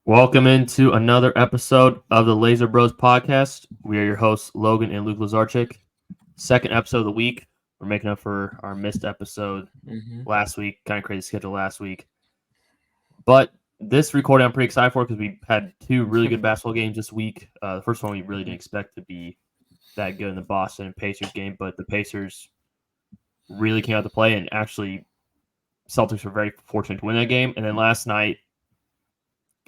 Welcome into another episode of the Laser Bros podcast. We are your hosts, Logan and Luke Lazarchik. Second episode of the week. We're making up for our missed episode last week. Kind of crazy schedule last week. But this recording I'm pretty excited for because we had two really good basketball games this week. The first one we really didn't expect to be that good in the Boston and Pacers game, but the Pacers really came out to play, and actually Celtics were very fortunate to win that game. And then last night,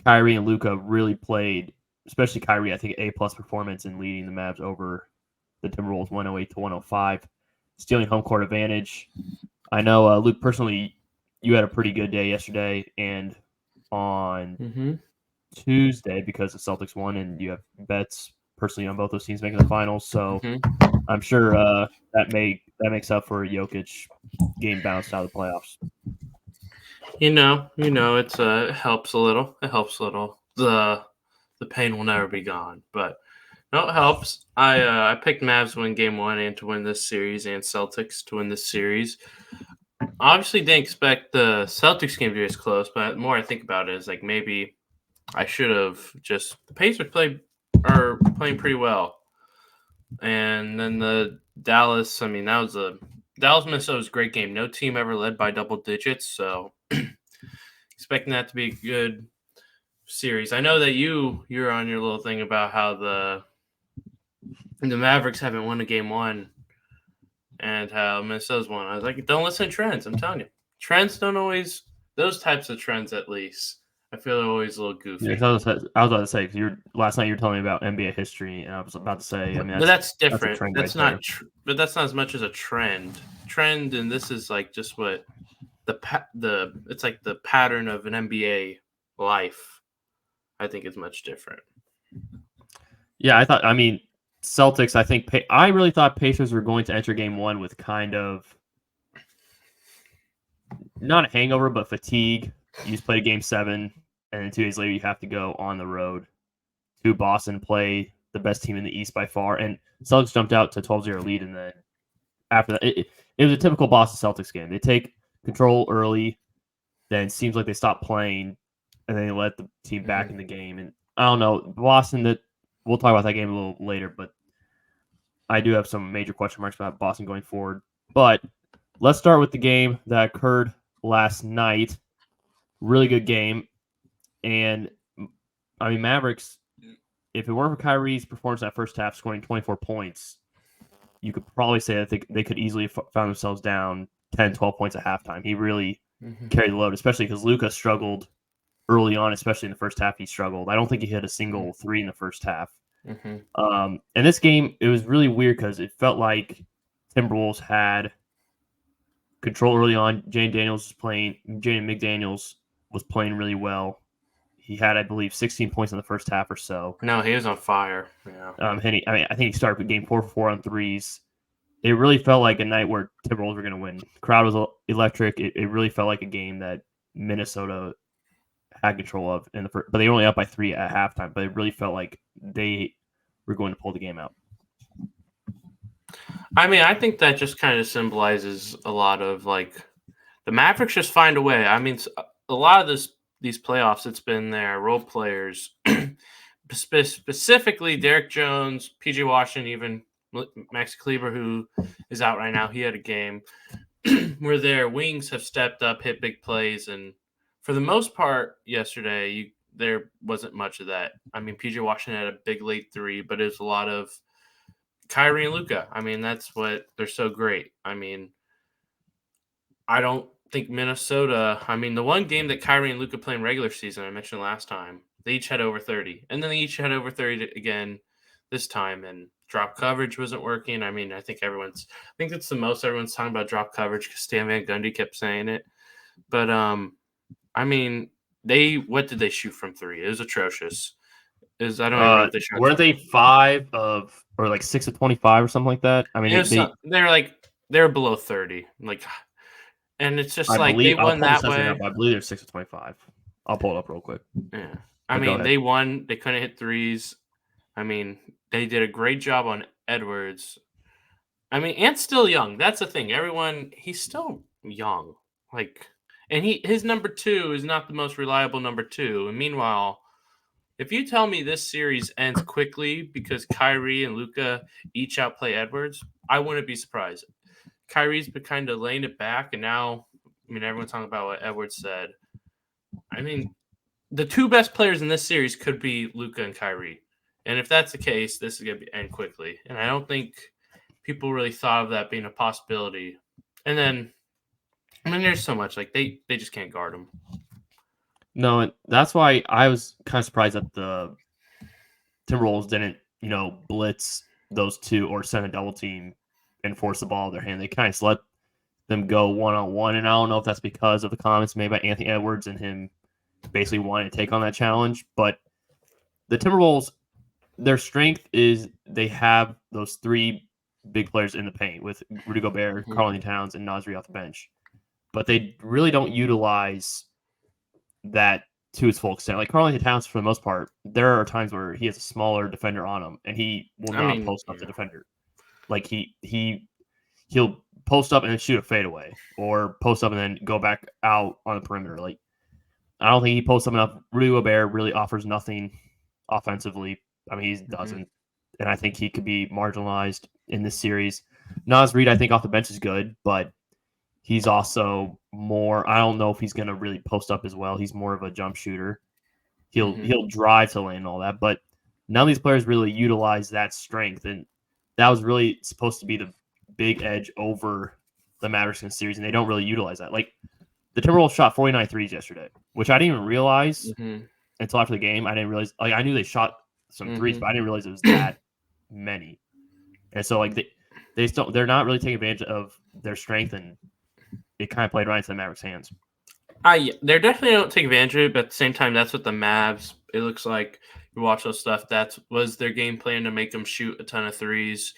Kyrie and Luka really played, especially Kyrie, I think A-plus performance in leading the Mavs over the Timberwolves 108-105, stealing home court advantage. I know, Luke, personally, you had a pretty good day yesterday and on Tuesday because the Celtics won, and you have bets personally on both those teams making the finals. So I'm sure that makes up for Jokic game bounced out of the playoffs. It helps a little. It helps a little. The pain will never be gone, but no, it helps. I picked Mavs to win game one and to win this series, and Celtics to win this series. Obviously, didn't expect the Celtics game to be as close, but the more I think about it, is like maybe I should have just the Pacers are playing pretty well, and then the Dallas. I mean, that was a Dallas-Minnesota was a great game. No team ever led by double digits, so expecting that to be a good series. I know that you're on your little thing about how the Mavericks haven't won a game one and how Minnesota's won. I was like, don't listen to trends. I'm telling you. Trends don't always – those types of trends at least, I feel are always a little goofy. Yeah, I was about to say, because last night you were telling me about NBA history, and I was about to say, I mean, but that's different. That's not but that's not as much as a trend. Trend, and this is like just what it's like the pattern of an NBA life. I think is much different. Yeah, Celtics, I really thought Pacers were going to enter game one with kind of not a hangover, but fatigue. You just played game 7, and then 2 days later you have to go on the road to Boston, play the best team in the East by far. And Celtics jumped out to 12-0 lead, and then after that, it was a typical Boston Celtics game. They take control early, then it seems like they stop playing, and then they let the team back in the game. And I don't know, Boston, we'll talk about that game a little later, but I do have some major question marks about Boston going forward. But let's start with the game that occurred last night. Really good game. And, I mean, Mavericks, if it weren't for Kyrie's performance in that first half, scoring 24 points, you could probably say that they could easily have found themselves down 10, 12 points at halftime. He really carried the load, especially because Luka struggled early on, especially in the first half. He struggled. I don't think he hit a single three in the first half. And this game, it was really weird because it felt like Timberwolves had control early on. Jaden McDaniels was playing really well. He had, I believe, 16 points in the first half or so. No, he was on fire. Yeah. I think he started with game 4 for 4 on threes. It really felt like a night where Timberwolves were going to win. The crowd was electric. It really felt like a game that Minnesota had control of in the first, but they were only up by 3 at halftime. But it really felt like they were going to pull the game out. I mean, I think that just kind of symbolizes a lot of like the Mavericks just find a way. I mean, a lot of these playoffs, it's been their role players, specifically Derek Jones, PJ Washington, even Max Kleber, who is out right now. He had a game where their wings have stepped up, hit big plays, and for the most part yesterday, there wasn't much of that. I mean, PJ Washington had a big late 3, but it was a lot of Kyrie and Luka. I mean, that's what they're so great. I mean, I don't think Minnesota. I mean, the one game that Kyrie and Luka played in regular season, I mentioned last time, they each had over 30, and then they each had over 30 again this time, and drop coverage wasn't working. I mean, I think that's the most everyone's talking about drop coverage because Stan Van Gundy kept saying it. But I mean, what did they shoot from 3? It was atrocious. I don't know if they shot. Weren't they 5 of or like 6 of 25 or something like that? I mean, they were below 30, like, and it's just they won that way. I believe they're 6 of 25. I'll pull it up real quick. Yeah, I mean, they won. They couldn't hit threes. I mean, they did a great job on Edwards. I mean, Ant's still young. That's the thing. He's still young. Like, and his number 2 is not the most reliable number 2. And meanwhile, If you tell me this series ends quickly because Kyrie and Luka each outplay Edwards, I wouldn't be surprised. Kyrie's been kind of laying it back, and now, everyone's talking about what Edwards said. The two best players in this series could be Luka and Kyrie. And if that's the case, this is going to end quickly. And I don't think people really thought of that being a possibility. And then, there's so much. Like, they just can't guard him. No, and that's why I was kind of surprised that the Timberwolves didn't, blitz those two or send a double team and force the ball in their hand. They kind of let them go one-on-one, and I don't know if that's because of the comments made by Anthony Edwards and him basically wanting to take on that challenge. But the Timberwolves, their strength is they have those three big players in the paint with Rudy Gobert, Karl-Anthony Towns, and Naz Reid off the bench. But they really don't utilize that to its full extent. Like Karl-Anthony Towns, for the most part, there are times where he has a smaller defender on him, and he will not post up the defender. Like he'll post up and then shoot a fadeaway, or post up and then go back out on the perimeter. Like I don't think he posts up enough. Rudy Gobert really offers nothing offensively. He doesn't, and I think he could be marginalized in this series. Naz Reid, I think off the bench is good, but he's also more. I don't know if he's going to really post up as well. He's more of a jump shooter. He'll drive to lane and all that, but none of these players really utilize that strength, and that was really supposed to be the big edge over the Mavericks in the series, and they don't really utilize that. Like the Timberwolves shot 49 threes yesterday, which I didn't even realize until after the game. I didn't realize. Like I knew they shot some threes, but I didn't realize it was that many. And so like they're not really taking advantage of their strength, and it kind of played right into the Mavericks' hands. They definitely don't take advantage of it, but at the same time, that's what the Mavs, it looks like. You watch those stuff, that was their game plan, to make them shoot a ton of threes.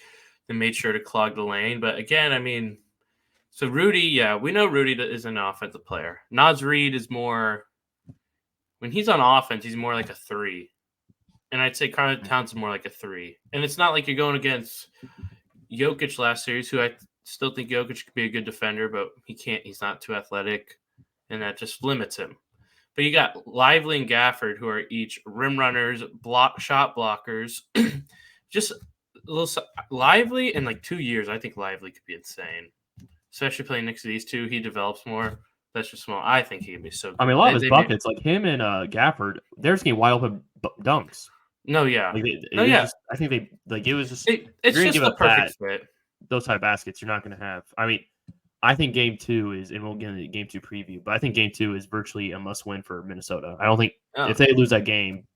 They made sure to clog the lane. But again, so Rudy, we know Rudy is an offensive player. Naz Reid is more, when he's on offense, he's more like a 3. And I'd say Karl Towns is more like a 3. And it's not like you're going against Jokic last series, who I still think Jokic could be a good defender, but he's not too athletic, and that just limits him. But you got Lively and Gafford, who are each rim runners, shot blockers. Just a little Lively in like 2 years, I think Lively could be insane. Especially playing next to these two, he develops more. That's just small. I think he can be so good. A lot of his buckets, like him and Gafford, they're just getting wide open dunks. No, yeah. I think they like it was just. It's just the perfect fit. Those type of baskets you're not going to have. I think Game 2 is, and we'll get into the Game 2 preview, but I think Game 2 is virtually a must-win for Minnesota. I don't think if they lose that game,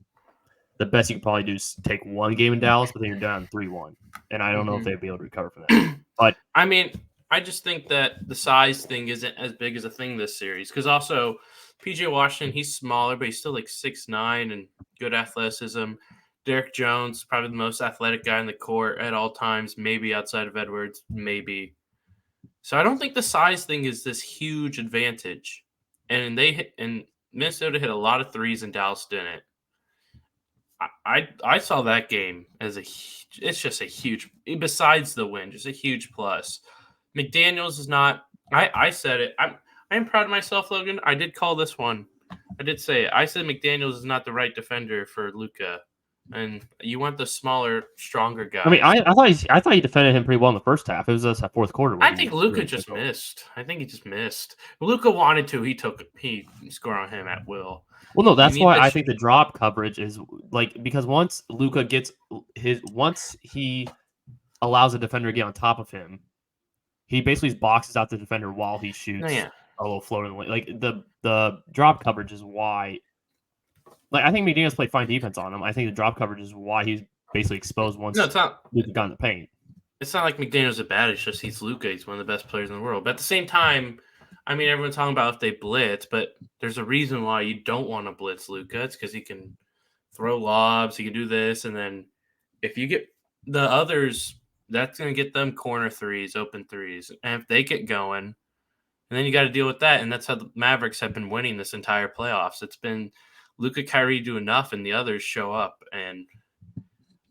the best you could probably do is take one game in Dallas, but then you're down 3-1, and I don't know if they'd be able to recover from that. But I just think that the size thing isn't as big as a thing this series, because also PJ Washington, he's smaller, but he's still like 6'9" and good athleticism. Derek Jones, probably the most athletic guy in the court at all times, maybe outside of Edwards, maybe. So I don't think the size thing is this huge advantage. And Minnesota hit a lot of threes and Dallas didn't. I saw that game as it's just a huge, besides the win, just a huge plus. McDaniels is not, I said it. I am proud of myself, Logan. I did call this one. I did say it. I said McDaniels is not the right defender for Luka. And you want the smaller, stronger guy. I thought he defended him pretty well in the first half. It was just that fourth quarter. I think Luka just missed. Luka wanted to. He scored on him at will. Well, no, that's why I think the drop coverage is because once Luka once he allows a defender to get on top of him, he basically boxes out the defender while he shoots a little floater in the way. Like the drop coverage is why. Like I think McDaniels played fine defense on him. I think the drop coverage is why he's basically exposed once Luka got in the paint. It's not like McDaniels is bad. It's just he's Luka. He's one of the best players in the world. But at the same time, everyone's talking about if they blitz, but there's a reason why you don't want to blitz Luka. It's because he can throw lobs. He can do this. And then if you get the others, that's going to get them corner threes, open threes. And if they get going, and then you got to deal with that. And that's how the Mavericks have been winning this entire playoffs. It's been Luka, Kyrie do enough, and the others show up. And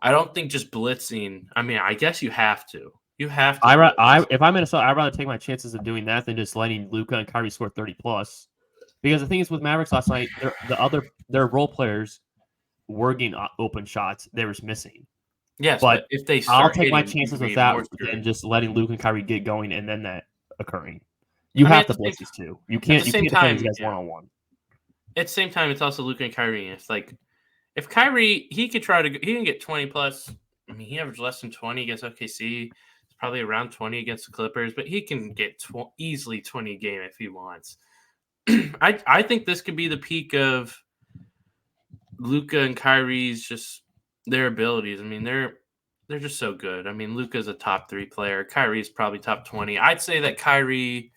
I don't think just blitzing. I guess you have to. You have to. If I'm Minnesota, I'd rather take my chances of doing that than just letting Luka and Kyrie score 30+. Because the thing is with Mavericks last night, their role players, were getting open shots, they were missing. Yes, But if they I'll start take my hitting, chances with even that more than screwed. just letting Luke and Kyrie get going and then that occurring. You I mean, have at to the blitz same these two. You at can't the same defend these time, guys yeah. one-on-one. At the same time, it's also Luka and Kyrie. It's like if Kyrie, he could try to, he can get 20 plus. I mean, he averaged less than 20 against OKC. It's probably around 20 against the Clippers, but he can get easily 20 a game if he wants. I think this could be the peak of Luka and Kyrie's just their abilities. I mean, they're just so good. I mean, Luka's a top 3 player. Kyrie's probably top 20. I'd say that Kyrie,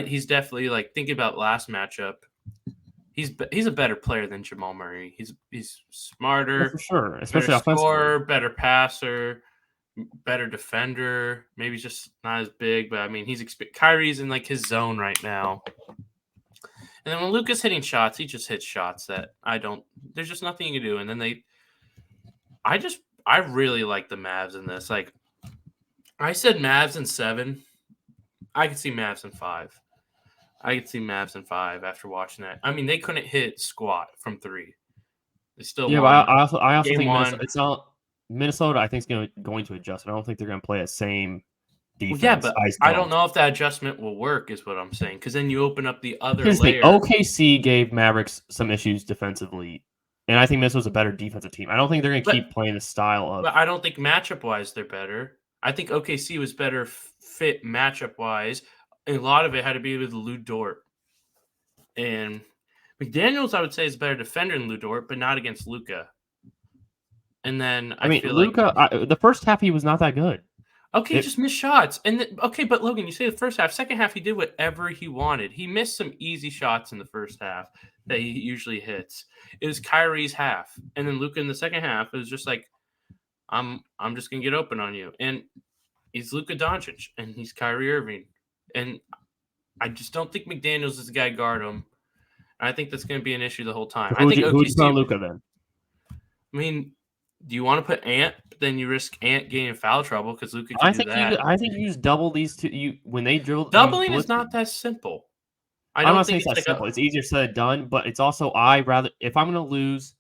he's definitely like thinking about last matchup. He's a better player than Jamal Murray. He's smarter, For sure, better especially offensively. scorer, better passer, better defender. Maybe he's just not as big, but I mean, Kyrie's in like his zone right now. And then when Luka's hitting shots, he just hits shots that there's just nothing you can do. And then I really like the Mavs in this. Like I said Mavs in 7. I could see Mavs in 5. I could see Mavs in 5 after watching that. I mean, they couldn't hit squat from 3. They still Yeah, won. but I also Game think 1. it's not Minnesota. I think is going to adjust. I don't think they're going to play the same defense. Well, yeah, but I don't know if that adjustment will work. Is what I'm saying. Because then you open up the other Here's layer. the thing. OKC gave Mavericks some issues defensively, and I think Minnesota's a better defensive team. I don't think they're going to keep playing the style of. But I don't think matchup wise they're better. I think OKC was better fit matchup wise. And a lot of it had to be with Lou Dort. And McDaniels, I would say, is a better defender than Lou Dort, but not against Luka. And then I mean, feel Luka, the first half he was not that good. Okay, just missed shots. And but Logan, you say the first half. Second half, he did whatever he wanted. He missed some easy shots in the first half that he usually hits. It was Kyrie's half. And then Luka in the second half, it was just like, I'm just gonna get open on you. And he's Luka Doncic and he's Kyrie Irving. And I just don't think McDaniels is the guy to guard him. And I think that's gonna be an issue the whole time. Who would you put on Luka then? I mean, do you want to put Ant? But then you risk Ant getting in foul trouble because Luka can do that. I think you just double these two. When they dribble, doubling is not that simple. I'm not saying it's that simple. It's easier said than done, but it's also if I'm going to lose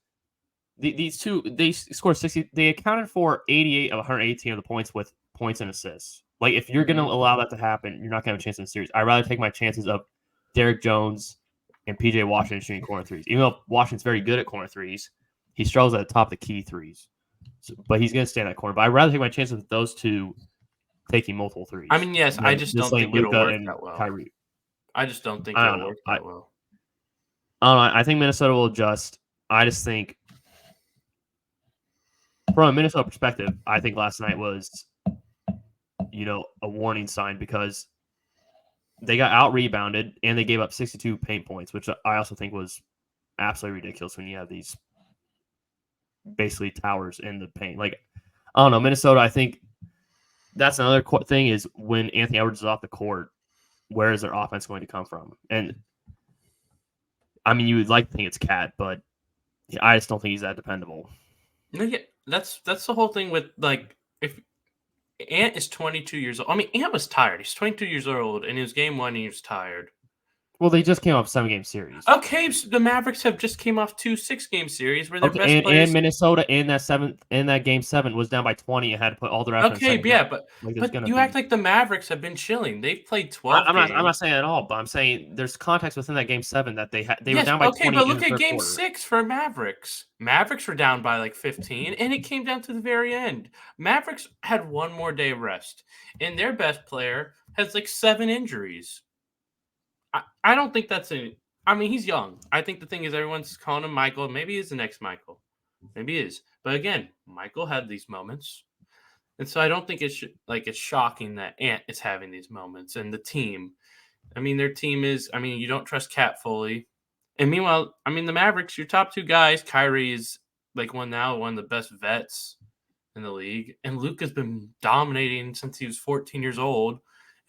these two, they scored 60. They accounted for 88 of 118 of the points with points and assists. Like if you're going to allow that to happen, you're not going to have a chance in the series. I'd rather take my chances of Derrick Jones and PJ Washington shooting corner threes. Even though Washington's very good at corner threes, he struggles at the top of the key threes. So, but he's going to stay in that corner. But I'd rather take my chances with those two taking multiple threes. I mean, yes, I just don't think it'll work that well. Kyrie. I just don't think it'll work that well. I don't know. I think Minnesota will adjust. I just think, from a Minnesota perspective, I think last night was, a warning sign because they got out-rebounded and they gave up 62 paint points, which I also think was absolutely ridiculous when you have these basically towers in the paint. Like, I don't know. Minnesota, I think that's another thing is when Anthony Edwards is off the court, where is their offense going to come from? And I mean, you would like to think it's Cat, but I just don't think he's that dependable. Yeah, that's the whole thing with like if Ant is 22 years old. I mean, Ant was tired. He's 22 years old, and it was game 1, and he was tired. Well, they just came off a 7-game series. Okay, so the Mavericks have just came off 2 6-game series where their best players. And Minnesota in that game 7 was down by 20 and had to put all their effort. Okay, yeah, but you act like the Mavericks have been chilling. They've played 12. I'm not saying at all, but I'm saying there's context within that game 7 that they were down by 20. Okay, but look at game 6 for Mavericks. Mavericks were down by like 15, and it came down to the very end. Mavericks had one more day of rest, and their best player has like 7 injuries. I don't think that's I mean, he's young. I think the thing is everyone's calling him Michael. Maybe he's the next Michael. Maybe he is. But again, Michael had these moments. And so I don't think it's shocking that Ant is having these moments. And the team, I mean, their team is, I mean, you don't trust Cat fully. And meanwhile, I mean, the Mavericks, your top 2 guys, Kyrie is like one of the best vets in the league. And Luke has been dominating since he was 14 years old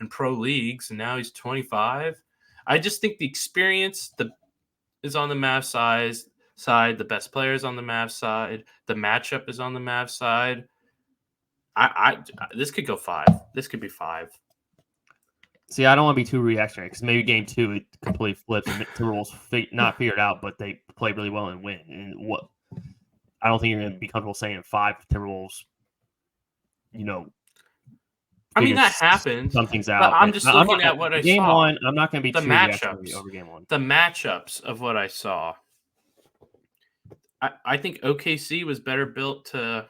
in pro leagues. And now he's 25. I just think the experience is on the Mavs side. The best players on the Mavs side. The matchup is on the Mavs side. This could go 5. This could be 5. See, I don't want to be too reactionary because maybe game 2 it completely flips and Timberwolves not figured out, but they play really well and win. And I don't think you're going to be comfortable saying in 5 Timberwolves, I mean, figure that happens, some things but out. I'm And just I'm looking not, at what I game saw. 1, I'm not going to be The too reactionary matchups. over game 1. The matchups of what I saw. I think OKC was better built to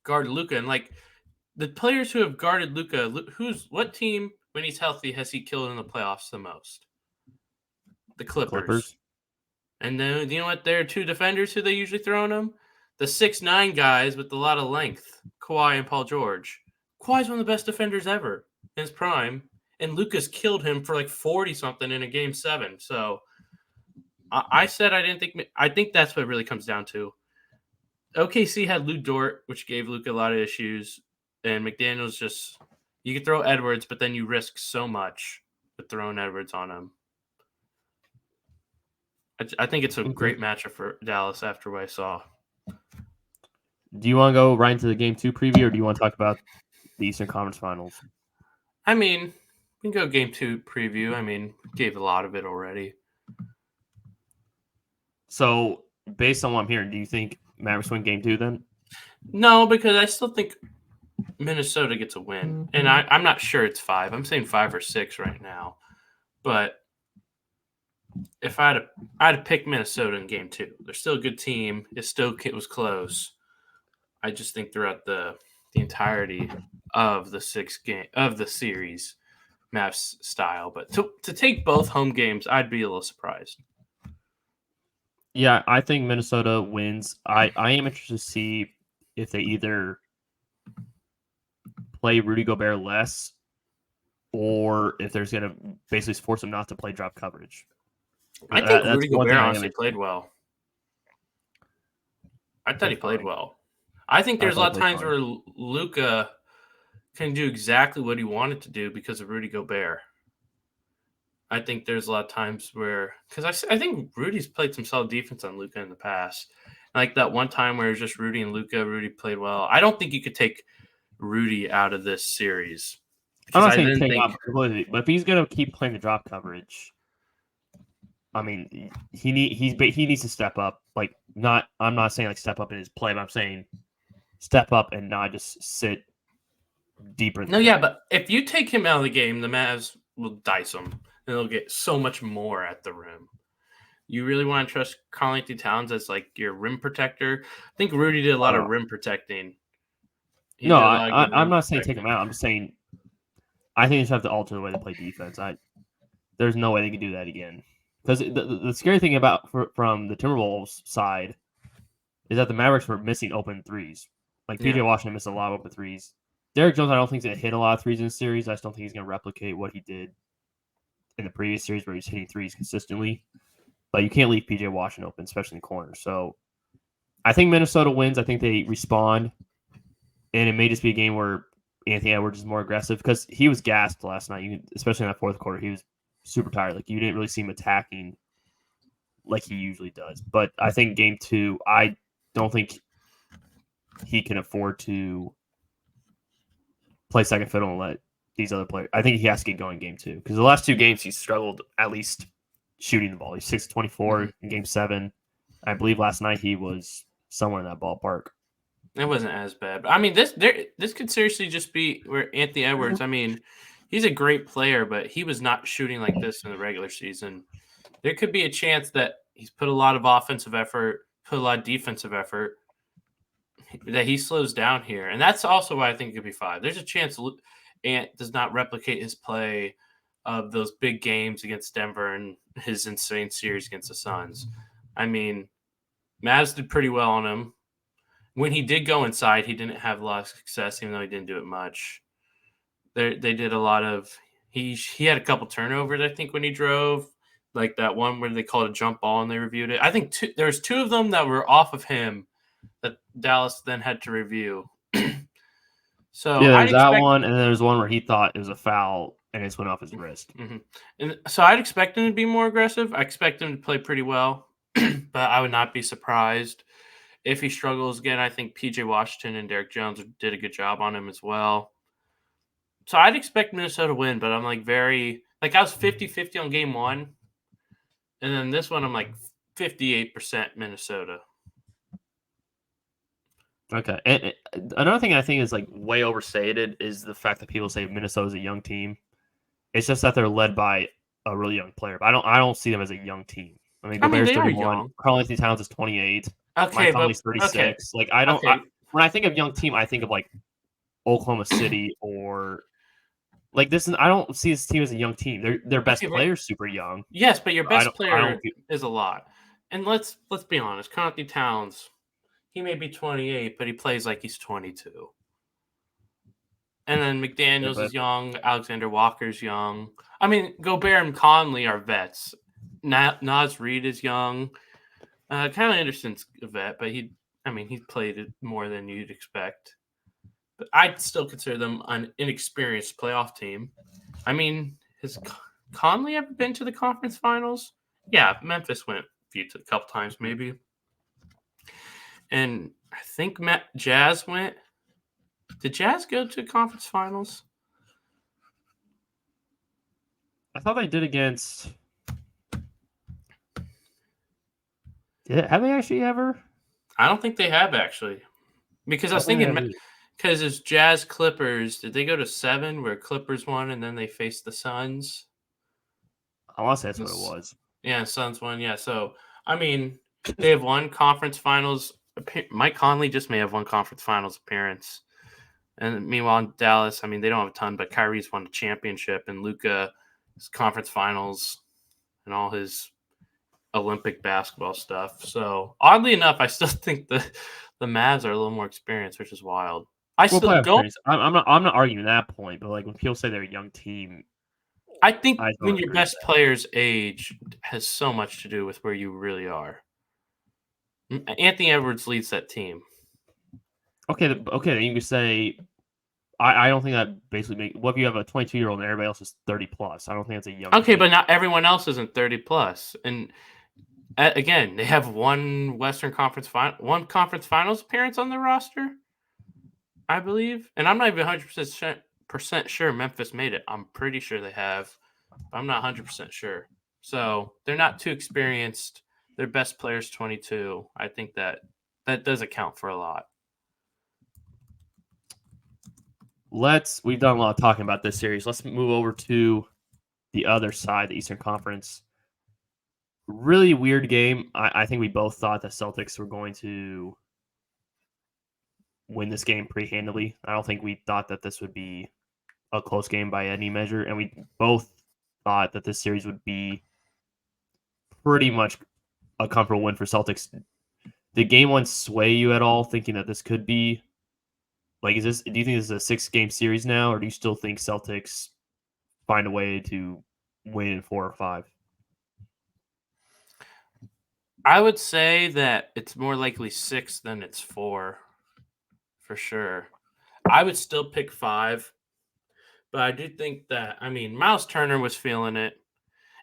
guard Luka, and like the players who have guarded Luka, what team when he's healthy has he killed in the playoffs the most? The Clippers. And then you know what? There are 2 defenders who they usually throw on him. The 6'9" guys with a lot of length, Kawhi and Paul George. Kawhi's one of the best defenders ever in his prime, and Luka's killed him for like 40 something in a game 7. So I said I didn't think. I think that's what it really comes down to. OKC had Lou Dort, which gave Luka a lot of issues, and McDaniel's just you could throw Edwards, but then you risk so much with throwing Edwards on him. I think it's a great matchup for Dallas after what I saw. Do you want to go right into the game 2 preview, or do you want to talk about the Eastern Conference Finals? I mean, we can go game 2 preview. I mean, gave a lot of it already. So, based on what I'm hearing, do you think Mavericks win game 2 then? No, because I still think Minnesota gets a win. And I'm not sure it's 5. I'm saying 5 or 6 right now. But if I had to pick Minnesota in game 2, they're still a good team. It was close. I just think throughout the entirety of the series, Mavs style. But to take both home games, I'd be a little surprised. Yeah, I think Minnesota wins. I am interested to see if they either play Rudy Gobert less or if there's going to basically force him not to play drop coverage. I think Rudy Gobert honestly played well. I thought he played well. I think there's a lot of times where Luka can do exactly what he wanted to do because of Rudy Gobert. I think there's a lot of times where – because I think Rudy's played some solid defense on Luka in the past. Like that one time where it was just Rudy and Luka, Rudy played well. I don't think you could take Rudy out of this series. I'm not saying take out completely, but if he's going to keep playing the drop coverage, I mean, he needs to step up. I'm not saying like step up in his play, but I'm saying step up and not just sit deeper. Yeah, but if you take him out of the game, the Mavs will dice him, and they'll get so much more at the rim. You really want to trust Karl-Anthony Towns as like your rim protector? I think Rudy did a lot of rim protecting. I'm not saying take him out. I'm just saying I think they just have to alter the way they play defense. There's no way they can do that again. Because the scary thing from the Timberwolves side is that the Mavericks were missing open threes. Like PJ Washington missed a lot of open threes. Derek Jones, I don't think he's going to hit a lot of threes in the series. I just don't think he's going to replicate what he did in the previous series where he's hitting threes consistently. But you can't leave PJ Washington open, especially in the corner. So I think Minnesota wins. I think they respond. And it may just be a game where Anthony Edwards is more aggressive because he was gassed last night, especially in that fourth quarter. He was super tired. Like you didn't really see him attacking like he usually does. But I think game 2, I don't think he can afford to play second fiddle and let these other players. I think he has to get going game 2 because the last 2 games he struggled at least shooting the ball. He's 6-24 in game 7. I believe last night he was somewhere in that ballpark. It wasn't as bad. But I mean, this could seriously just be where Anthony Edwards. I mean, he's a great player, but he was not shooting like this in the regular season. There could be a chance that he's put a lot of offensive effort, put a lot of defensive effort, that he slows down here. And that's also why I think it could be 5. There's a chance Ant does not replicate his play of those big games against Denver and his insane series against the Suns. I mean, Mavs did pretty well on him. When he did go inside, he didn't have a lot of success, even though he didn't do it much. They did a lot of he had a couple turnovers, I think, when he drove, like that one where they called a jump ball and they reviewed it. I think there's 2 of them that were off of him that Dallas then had to review. So yeah, there's that one, and then there's one where he thought it was a foul and it went off his wrist. Mm-hmm. And so I'd expect him to be more aggressive. I expect him to play pretty well, but I would not be surprised if he struggles again. I think PJ Washington and Derek Jones did a good job on him as well. So I'd expect Minnesota to win, but I'm I was 50-50 on game 1. And then this one, I'm like 58% Minnesota. Okay. And another thing I think is like way overstated is the fact that people say Minnesota's a young team. It's just that they're led by a really young player. But I don't see them as a young team. I mean, I mean, Gobert's they are 31. young. Karl-Anthony Towns is 28. Okay, Mike but Conley's okay, 36. Like I don't. okay, When I think of young team, I think of like Oklahoma City or like this. I don't see this team as a young team. Their best okay, but player's super young. yes, but your I best don't. I don't. player is a lot. And let's be honest, Conti Towns, he may be 28, but he plays like he's 22. And then McDaniels But is young, Alexander Walker's young. I mean, Gobert and Conley are vets. Naz Reid is young. Kyle Anderson's a vet, but he played it more than you'd expect. But I'd still consider them an inexperienced playoff team. I mean, has Conley ever been to the conference finals? Yeah, Memphis went a couple times maybe. And I think Jazz went. Did Jazz go to conference finals? I thought they did against. Have they actually ever? I don't think they have actually. Because I was thinking, because it's Jazz Clippers. Did they go to 7 where Clippers won and then they faced the Suns? I want to say that's what it was. Yeah, Suns won. Yeah, so I mean, they have one conference finals. Mike Conley just may have one conference finals appearance. And meanwhile, in Dallas, I mean, they don't have a ton, but Kyrie's won a championship, and Luka his conference finals and all his Olympic basketball stuff. So oddly enough, I still think the Mavs are a little more experienced, which is wild. I still don't. I'm not arguing that point, but like when people say they're a young team, I think I when don't your agree with best that. player's age has so much to do with where you really are. Anthony Edwards leads that team. Okay, then you could say I don't think that basically make. What if you have a 22-year-old and everybody else is 30 plus? I don't think that's a young Okay, team. but not everyone else isn't 30 plus. And again, they have one one conference finals appearance on their roster, I believe. And I'm not even 100% sure Memphis made it. I'm pretty sure they have, but I'm not 100% sure. So they're not too experienced. Their best player's 22. I think that does account for a lot. We've done a lot of talking about this series. Let's move over to the other side, the Eastern Conference. Really weird game. I think we both thought the Celtics were going to win this game pretty handily. I don't think we thought that this would be a close game by any measure, and we both thought that this series would be pretty much a comfortable win for Celtics. Did game one sway you at all, thinking that this could be like? Do you think this is a 6-game series now, or do you still think Celtics find a way to win in 4 or 5? I would say that it's more likely 6 than it's 4, for sure. I would still pick 5, but I do think that, I mean, Miles Turner was feeling it.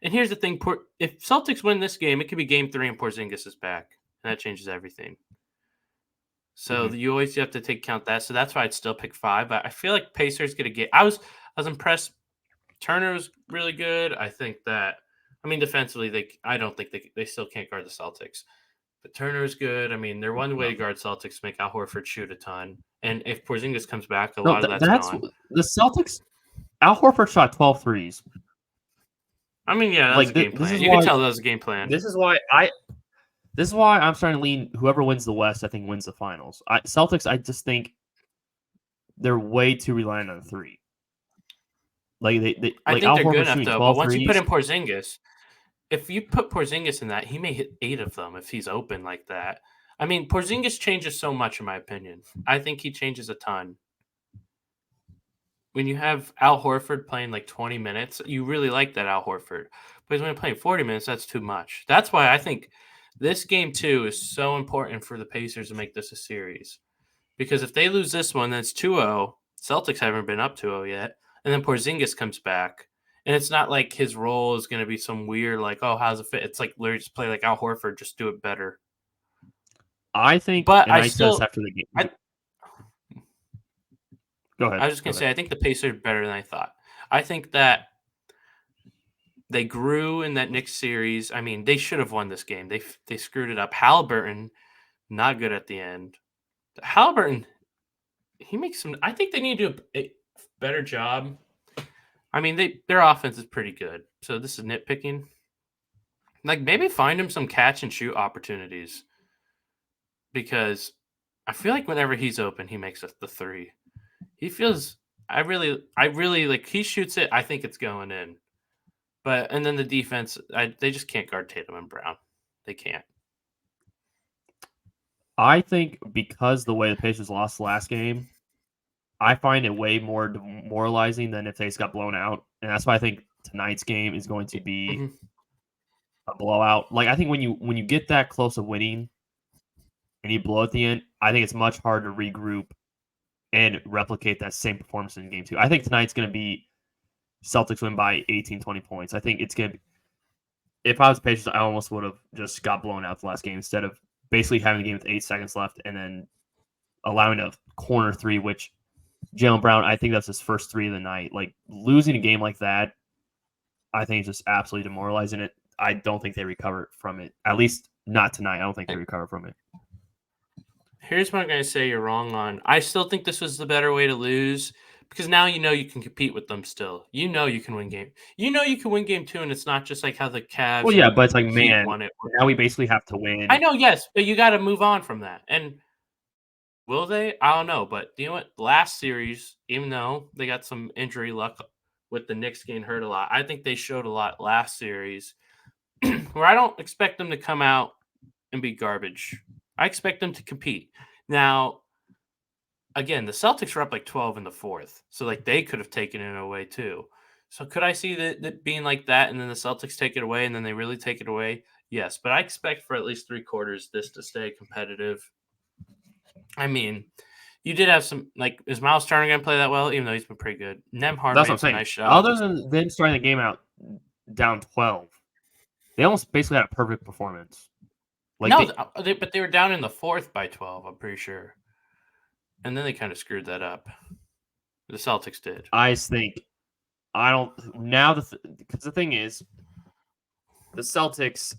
And here's the thing, if Celtics win this game, it could be game 3 and Porzingis is back, and that changes everything. So you always have to take count that. So that's why I'd still pick 5. But I feel like Pacers get a game. I was impressed. Turner was really good. I think that, I mean, defensively, I don't think they still can't guard the Celtics. But Turner's good. I mean, their one way to guard Celtics make Al Horford shoot a ton. And if Porzingis comes back, a lot of that's gone. The Celtics. Al Horford shot 12 threes. I mean, yeah, that was a game plan. You can tell that was a game plan. This is why I'm starting to lean whoever wins the West, I think wins the finals. Celtics, I just think they're way too reliant on 3. Like I think Al they're good Horford enough shooting though. 12 But once you put threes. in Porzingis, if you put Porzingis in that, he may hit 8 of them if he's open like that. I mean, Porzingis changes so much, in my opinion. I think he changes a ton. When you have Al Horford playing like 20 minutes, you really like that Al Horford. But when you're playing 40 minutes, that's too much. That's why I think this game 2 is so important for the Pacers to make this a series. Because if they lose this one, then it's 2-0. Celtics haven't been up 2-0 yet. And then Porzingis comes back. And it's not like his role is going to be some weird, like, oh, how's it fit? It's like literally just play like Al Horford, just do it better. I think, but and I said this after the game. Go ahead. I was just going to say, I think the Pacers are better than I thought. I think that they grew in that Knicks series. I mean, they should have won this game. They screwed it up. Halliburton, not good at the end. Halliburton, he makes some. I think they need to do a better job. I mean, their offense is pretty good. So this is nitpicking. Like maybe find him some catch and shoot opportunities because I feel like whenever he's open, he makes the three. He feels. I really like. He shoots it. I think it's going in. And then the defense, they just can't guard Tatum and Brown. They can't. I think because the way the Pacers lost the last game, I find it way more demoralizing than if they just got blown out. And that's why I think tonight's game is going to be a blowout. Like I think when you get that close of winning and you blow at the end, I think it's much harder to regroup and replicate that same performance in game 2. I think tonight's going to be Celtics win by 18, 20 points. I think it's going to be, if I was Pacers, I almost would have just got blown out the last game instead of basically having the game with 8 seconds left and then allowing a corner three, which Jaylen Brown, I think that's his first 3 of the night. Like losing a game like that, I think it's just absolutely demoralizing. It. I don't think they recover from it. At least not tonight. I don't think they recover from it. Here's what I'm going to say you're wrong on. I still think this was the better way to lose because now you can compete with them still. You can win game. You can win game 2, and it's not just like how the Cavs. Well, yeah, but it's like, man, won it. Now we basically have to win. I know, yes, but you got to move on from that. And will they? I don't know. But you know what? Last series, even though they got some injury luck with the Knicks getting hurt a lot, I think they showed a lot last series where I don't expect them to come out and be garbage. I expect them to compete. Now, again, the Celtics were up like 12 in the fourth. So, like, they could have taken it away too. So, could I see that being like that and then the Celtics take it away and then they really take it away? Yes. But I expect for at least 3 quarters this to stay competitive. I mean, you did have some, like, is Miles Turner going to play that well, even though he's been pretty good? Nembhard That's what made I'm some saying. nice shots. Other than them starting the game out down 12, they almost basically had a perfect performance. Like no, but they were down in the fourth by 12, I'm pretty sure. And then they kind of screwed that up. The Celtics did. I just think I don't now because the thing is the Celtics.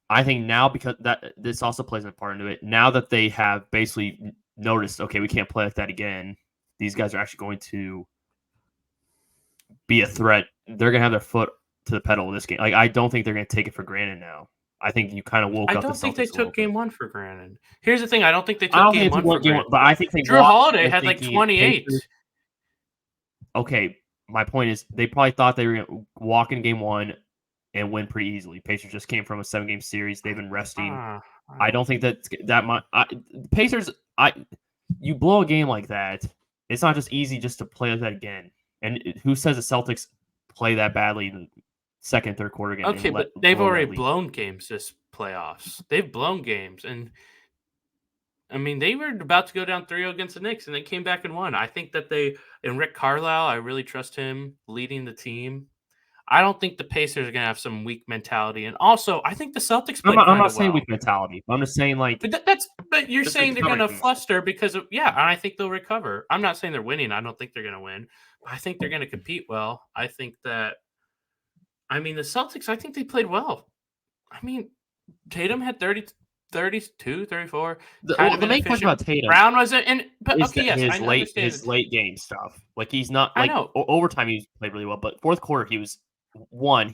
I think now because that this also plays a part into it. Now that they have basically noticed, okay, we can't play like that again. These guys are actually going to be a threat. They're gonna have their foot to the pedal of this game. Like I don't think they're gonna take it for granted now. I think you kind of woke up. I don't think they took game 1 for granted. Here's the thing: I don't think they took game 1 for granted. But I think they Drew Holiday had like 28. Okay, my point is they probably thought they were going to walk in game 1 and win pretty easily. Pacers just came from a 7-game series. They've been resting. I don't think that much. Pacers. You blow a game like that, it's not just easy just to play like that again. And who says the Celtics play that badly in the second, third quarter game? Okay, but they've already blown games this playoffs. They've blown games, and I mean they were about to go down 3-0 against the Knicks, and they came back and won. I think that and Rick Carlisle, I really trust him leading the team. I don't think the Pacers are gonna have some weak mentality, and also I think the Celtics. I'm not saying weak mentality. I'm just saying like. But you're saying they're gonna fluster because of and I think they'll recover. I'm not saying they're winning. I don't think they're gonna win. But I think they're gonna compete well. I think that. I mean, the Celtics, I think they played well. I mean, Tatum had 30, 32, 34. The main question about Tatum. Brown wasn't in. But okay, yes, his late game stuff. Like he's not like overtime. He played really well, but fourth quarter he was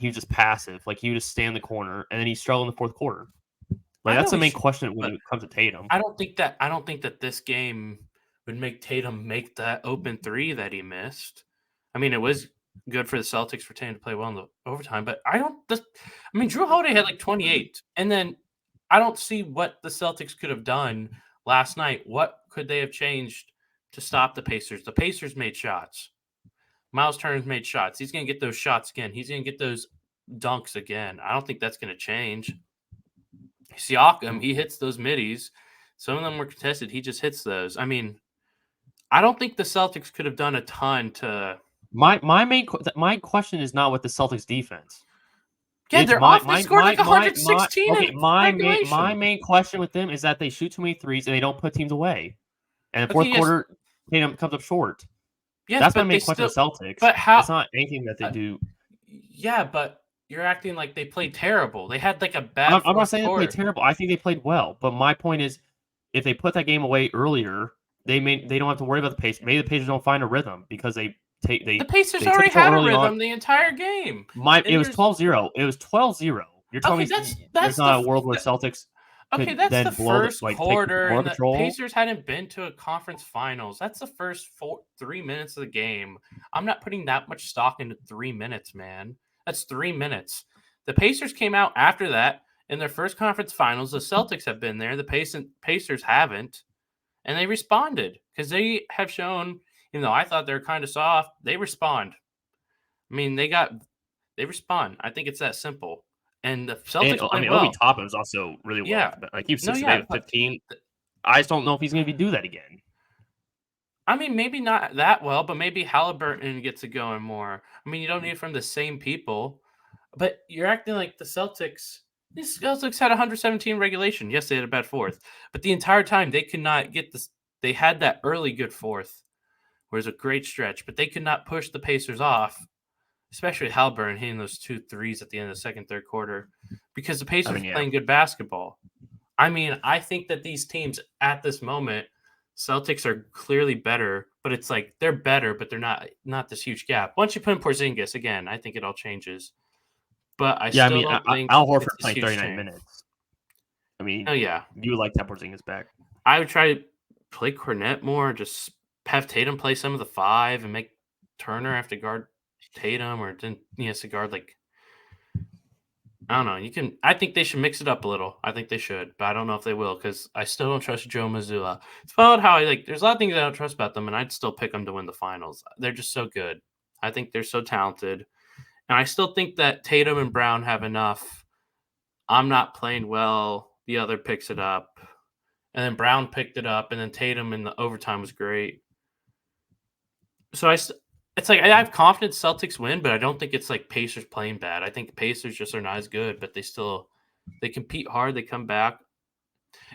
just passive. Like he would just stay in the corner, and then he struggled in the fourth quarter. Like that's the main question when it comes to Tatum. I don't think that this game would make Tatum make that open 3 that he missed. I mean, it was good for the Celtics for Tatum to play well in the overtime, but Drew Holiday had like 28, and then I don't see what the Celtics could have done last night. What could they have changed to stop the Pacers? The Pacers made shots. Miles Turner's made shots. He's going to get those shots again. He's going to get those dunks again. I don't think that's going to change. Siakam, he hits those middies. Some of them were contested. He just hits those. I mean, I don't think the Celtics could have done a ton to. My question is not with the Celtics defense. Yeah, their offense scored like 116. Okay, my main question with them is that they shoot too many threes and they don't put teams away. And the fourth quarter, Tatum comes up short. Yes, that's my main question with Celtics. But how? It's not anything that they do. Yeah, but you're acting like they played terrible. They had like a bad. I'm not saying they played terrible. I think they played well. But my point is, if they put that game away earlier, they don't have to worry about the Pacers. Maybe the Pacers don't find a rhythm because the Pacers they took already it so had a early rhythm on. the entire game. It was 12-0. It was 12-0. You're telling Okay, me there's that's not a the world where Celtics okay. could That's the then blow first take quarter, more and the control? Pacers hadn't been to a conference finals. That's the first 3 minutes of the game. I'm not putting that much stock into 3 minutes, man. That's 3 minutes. The Pacers came out after that in their first conference finals. The Celtics have been there. The Pacers haven't, and they responded because they have shown. Even though I thought they were kind of soft, they respond. I mean, they respond. I think it's that simple. And the Celtics I played mean, Obi well. Toppin was also really well. Yeah. Like he was No, 6 of yeah. 8 with 15. I just don't know if he's going to do that again. I mean, maybe not that well, but maybe Halliburton gets it going more. I mean, you don't need it from the same people, but you're acting like the Celtics. These Celtics had 117 regulation. Yes, they had a bad fourth, but the entire time they could not get this. They had that early good fourth, where it was a great stretch, but they could not push the Pacers off, especially Halliburton hitting those 2 threes at the end of the second, third quarter, because the Pacers were playing good basketball. I mean, I think that these teams at this moment, Celtics are clearly better, but it's like they're better, but they're not this huge gap. Once you put in Porzingis again, I think it all changes. But I still don't think Al Horford it's this playing huge 39 change. minutes. I mean, Oh yeah, you would like to have Porzingis back. I would try to play Cornette more, just have Tatum play some of the 5 and make Turner have to guard Tatum, or then he has to guard like I don't know. I think they should mix it up a little. I think they should, but I don't know if they will because I still don't trust Joe Mazzulla. It's about how there's a lot of things I don't trust about them, and I'd still pick them to win the finals. They're just so good. I think they're so talented, and I still think that Tatum and Brown have enough. I'm not playing well. The other picks it up, and then Brown picked it up, and then Tatum in the overtime was great. So it's like I have confidence Celtics win, but I don't think it's like Pacers playing bad. I think Pacers just are not as good, but they compete hard, they come back.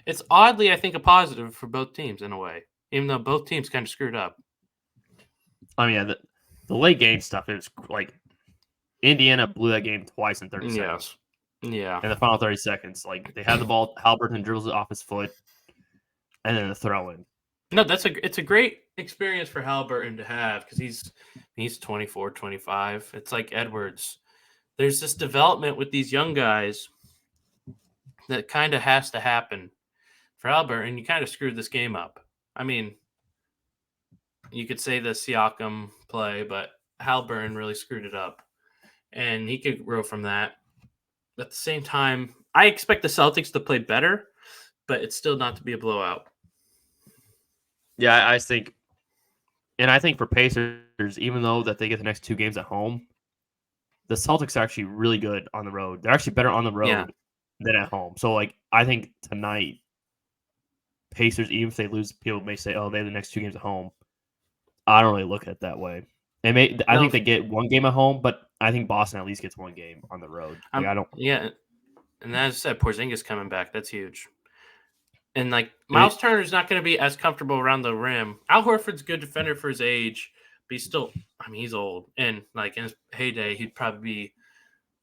It's oddly, I think, a positive for both teams in a way, even though both teams kind of screwed up. I mean, yeah, the late game stuff is like Indiana blew that game twice in 30 seconds. Yeah. In the final 30 seconds, like they had the ball, Halliburton dribbles it off his foot, and then the throw in. No, it's a great experience for Halliburton to have because he's 24, 25. It's like Edwards. There's this development with these young guys that kind of has to happen for Halliburton. You kind of screwed this game up. I mean, you could say the Siakam play, but Halliburton really screwed it up, and he could grow from that. At the same time, I expect the Celtics to play better, but it's still not to be a blowout. Yeah, I think for Pacers, even though that they get the next 2 games at home, the Celtics are actually really good on the road. They're actually better on the road than at home. So, like, I think tonight, Pacers, even if they lose, people may say, "Oh, they have the next 2 games at home." I don't really look at it that way. I think they get 1 game at home, but I think Boston at least gets 1 game on the road. Like, I don't. Yeah, and as I said, Porzingis coming back, that's huge. And like Miles Turner's not going to be as comfortable around the rim. Al Horford's a good defender for his age, but he's old. And like in his heyday, he'd probably be.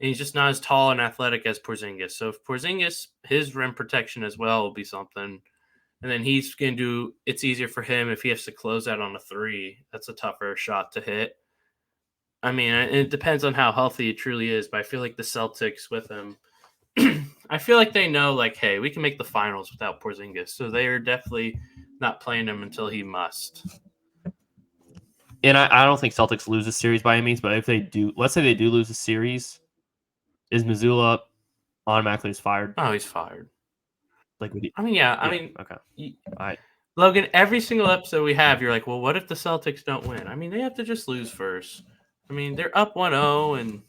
And he's just not as tall and athletic as Porzingis. So if Porzingis, his rim protection as well will be something. And then he's going to do. It's easier for him if he has to close out on a 3. That's a tougher shot to hit. I mean, it depends on how healthy he truly is, but I feel like the Celtics with him. I feel like they know, like, hey, we can make the finals without Porzingis, so they are definitely not playing him until he must. And I don't think Celtics lose the series by any means, but if they do, let's say they do lose the series, is Mazzulla automatically fired? Oh, he's fired. Like, okay. All right. Logan, every single episode we have, you're like, well, what if the Celtics don't win? I mean, they have to just lose first. I mean, they're up 1-0, and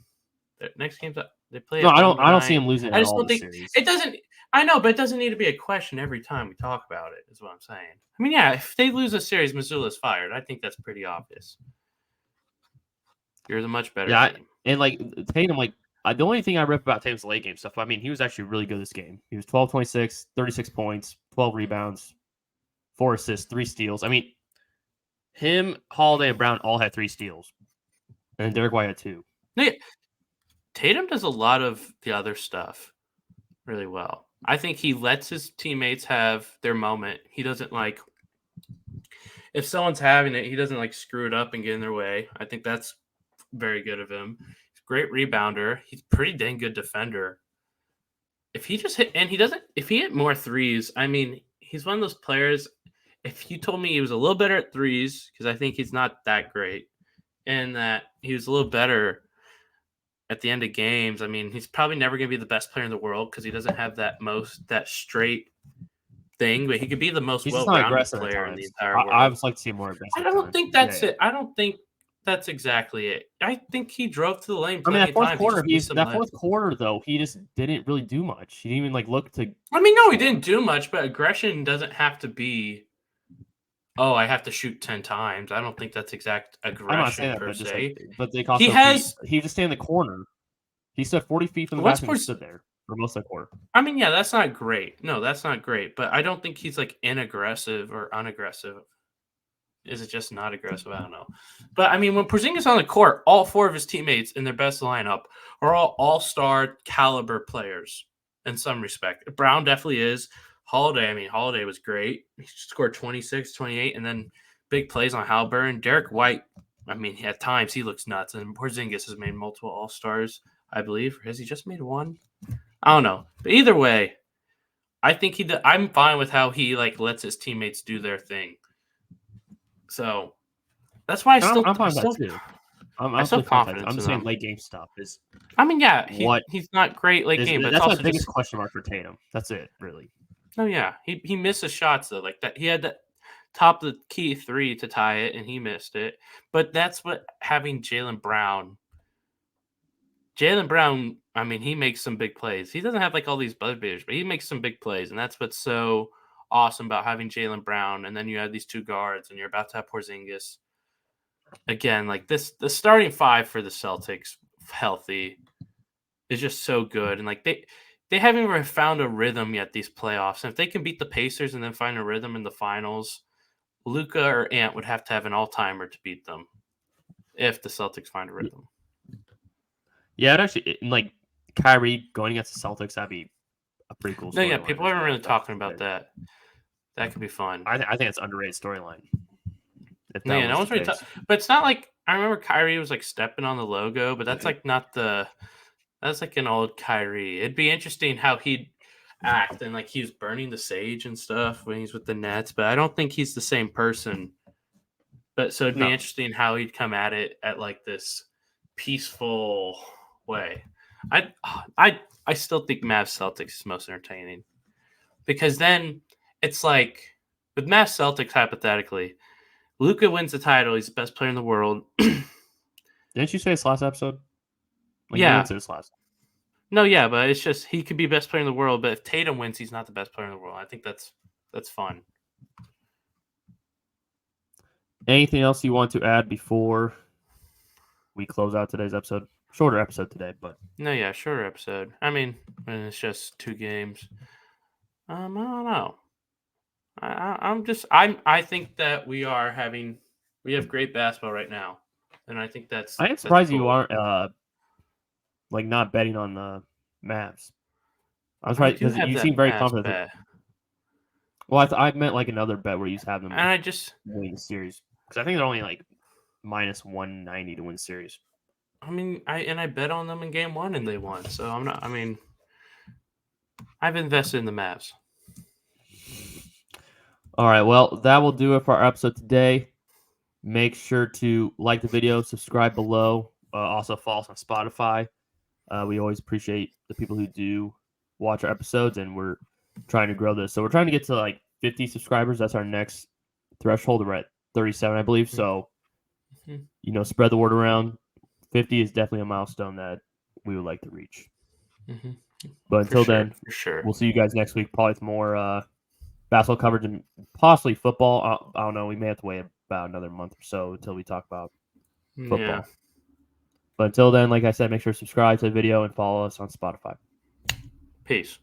their next game's up. They play. No, I don't see him losing. I just don't think series. It doesn't. I know, but it doesn't need to be a question every time we talk about it. Is what I'm saying. I mean, yeah, if they lose a series, Mazzulla's fired. I think that's pretty obvious. You're the much better team. And like Tatum, like the only thing I rip about Tatum's late game stuff. I mean, he was actually really good this game. He was 12, 26, 36 points, 12 rebounds, 4 assists, 3 steals. I mean, him, Holiday, and Brown all had 3 steals, and Derek White had 2. Yeah. Tatum does a lot of the other stuff really well. I think he lets his teammates have their moment. He doesn't if someone's having it, he doesn't screw it up and get in their way. I think that's very good of him. He's a great rebounder. He's a pretty dang good defender. If he just hit, and he doesn't, if he hit more threes, I mean, he's one of those players. If you told me he was a little better at threes, because I think he's not that great, and that he was a little better at the end of games, I mean, he's probably never going to be the best player in the world because he doesn't have that straight thing, but he could be the most He's just not well-rounded aggressive at player in the times. entire world. I would like to see more aggressive. I don't think that's it. I don't think that's exactly it. I think he drove to the lane. I mean, that fourth Fourth quarter though, he just didn't really do much. He didn't even look to. I mean, no, he didn't do much, but aggression doesn't have to be. Oh, I have to shoot 10 times. I don't think that's exact aggression I'm not saying that, per se. but they also he just stayed in the corner. He stood 40 feet from the basket and stood there for most of the quarter. I mean, yeah, that's not great. No, that's not great. But I don't think he's inaggressive or unaggressive. Is it just not aggressive? I don't know. But I mean, when Porzingis on the court, all 4 of his teammates in their best lineup are all-star caliber players in some respect. Brown definitely is. Holiday was great. He scored 26, 28, and then big plays on Haliburton. Derek White, I mean, at times he looks nuts. And Porzingis has made multiple All-Stars, I believe. Or has he just made one? I don't know. But either way, I think I'm fine with how he lets his teammates do their thing. So that's why I'm fine with that too. I'm still confident. I'm just saying late game stuff is. I mean, yeah, he's not great late game, but that's my biggest question mark for Tatum. That's it, really. Oh yeah, he misses shots though, like that. He had that top of the key 3 to tie it, and he missed it. But that's what having Jaylen Brown. I mean, he makes some big plays. He doesn't have all these buzzers, but he makes some big plays, and that's what's so awesome about having Jaylen Brown. And then you have these 2 guards, and you're about to have Porzingis. Again, the starting 5 for the Celtics healthy is just so good, and they haven't even found a rhythm yet these playoffs. And if they can beat the Pacers and then find a rhythm in the finals, Luka or Ant would have to have an all-timer to beat them if the Celtics find a rhythm. Yeah, it actually Kyrie going against the Celtics, that'd be a pretty cool storyline. No, yeah, people aren't really talking about that. That could be fun. I think it's an underrated storyline. No, yeah, no one's really talking. But it's not I remember Kyrie was stepping on the logo, but that's not the. That's an old Kyrie. It'd be interesting how he'd act, and he was burning the sage and stuff when he's with the Nets. But I don't think he's the same person. But so it'd be interesting how he'd come at it at this peaceful way. I still think Mavs Celtics is most entertaining, because then it's with Mavs Celtics, hypothetically, Luka wins the title. He's the best player in the world. Didn't you say this last episode? Yeah. This last. No, yeah, but it's just he could be best player in the world. But if Tatum wins, he's not the best player in the world. I think that's fun. Anything else you want to add before we close out today's episode? Shorter episode today, but no, yeah, shorter episode. I mean, when it's just 2 games. I don't know. I think that we have great basketball right now, and I think that's. I am surprised you aren't not betting on the Mavs. I was right because you seem very confident. Well, I meant another bet where you have them. And I just win the series because I think they're only minus 190 to win the series. I mean, I bet on them in game 1 and they won. So I'm not. I mean, I've invested in the Mavs. All right, well, that will do it for our episode today. Make sure to like the video, subscribe below. Also follow us on Spotify. We always appreciate the people who do watch our episodes, and we're trying to grow this. So we're trying to get to 50 subscribers. That's our next threshold. We're at 37, I believe. So, spread the word around. 50 is definitely a milestone that we would like to reach. Mm-hmm. But until then, we'll see you guys next week. Probably with more basketball coverage and possibly football. I don't know. We may have to wait about another month or so until we talk about football. Yeah. But until then, like I said, make sure to subscribe to the video and follow us on Spotify. Peace.